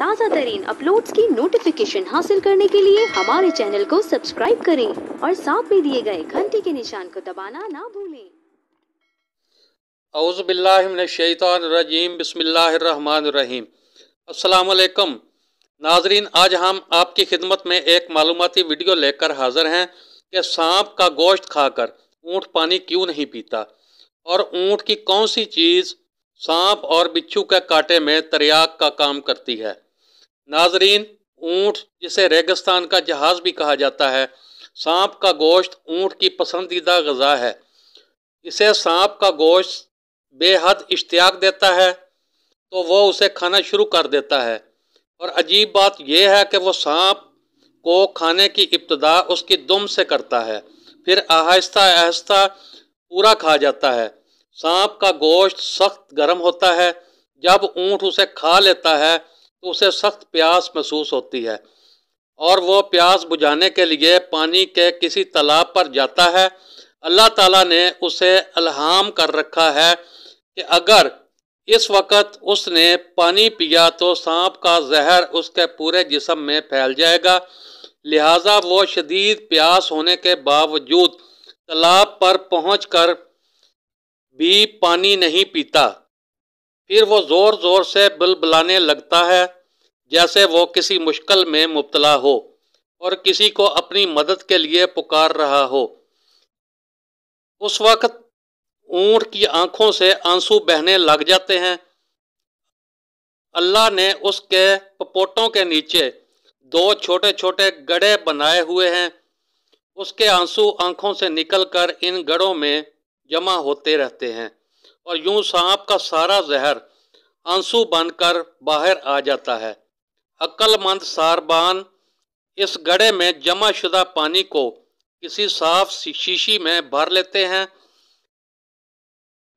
ताज़ा तरीन अपलोड्स की नोटिफिकेशन हासिल करने के लिए हमारे चैनल को सब्सक्राइब करें और साथ में दिए गए घंटी के निशान को दबाना ना भूलें। औज़ु बिल्लाहि मिनश शैतानिर रजीम, बिस्मिल्लाहिर्रहमानिर रहीम। अस्सलाम वालेकुम नाजरीन, आज हम आपकी खिदमत में एक मालूमाती वीडियो लेकर हाजिर हैं कि सांप का गोश्त खाकर ऊँट पानी क्यों नहीं पीता और ऊँट की कौन सी चीज़ सांप और बिच्छू के कांटे में तरियाक का काम करती है। नाजरीन, ऊँट जिसे रेगिस्तान का जहाज़ भी कहा जाता है, सांप का गोश्त ऊँट की पसंदीदा ग़िज़ा है। इसे सांप का गोश्त बेहद इश्तियाक देता है तो वो उसे खाना शुरू कर देता है। और अजीब बात यह है कि वो सांप को खाने की इब्तिदा उसकी दुम से करता है, फिर आहिस्ता आहिस्ता पूरा खा जाता है। सांप का गोश्त सख्त गर्म होता है। जब ऊँट उसे खा लेता है तो उसे सख्त प्यास महसूस होती है और वो प्यास बुझाने के लिए पानी के किसी तालाब पर जाता है। अल्लाह ताला ने उसे इल्हाम कर रखा है कि अगर इस वक्त उसने पानी पिया तो सांप का जहर उसके पूरे जिस्म में फैल जाएगा। लिहाजा वो शदीद प्यास होने के बावजूद तालाब पर पहुंचकर भी पानी नहीं पीता। फिर वो ज़ोर ज़ोर से बुलबुलाने लगता है जैसे वो किसी मुश्किल में मुब्तला हो और किसी को अपनी मदद के लिए पुकार रहा हो। उस वक्त ऊँट की आंखों से आंसू बहने लग जाते हैं। अल्लाह ने उसके पपोटों के नीचे दो छोटे छोटे गड्ढे बनाए हुए हैं। उसके आंसू आंखों से निकलकर इन गड्ढों में जमा होते रहते हैं और यूं सांप का सारा जहर आंसू बनकर बाहर आ जाता है। अक्लमंद सारबान इस गड्ढे में जमा शुदा पानी को किसी साफ शीशी में भर लेते हैं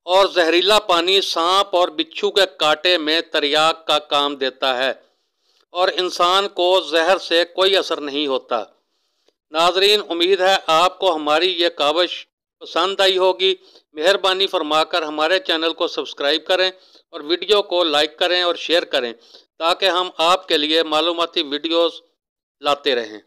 और जहरीला पानी सांप और बिच्छू के कांटे में तरियाक का काम देता है और इंसान को जहर से कोई असर नहीं होता। नाजरीन, उम्मीद है आपको हमारी ये काविश पसंद आई होगी। मेहरबानी फरमाकर हमारे चैनल को सब्सक्राइब करें और वीडियो को लाइक करें और शेयर करें ताकि हम आपके लिए मालूमाती वीडियोस लाते रहें।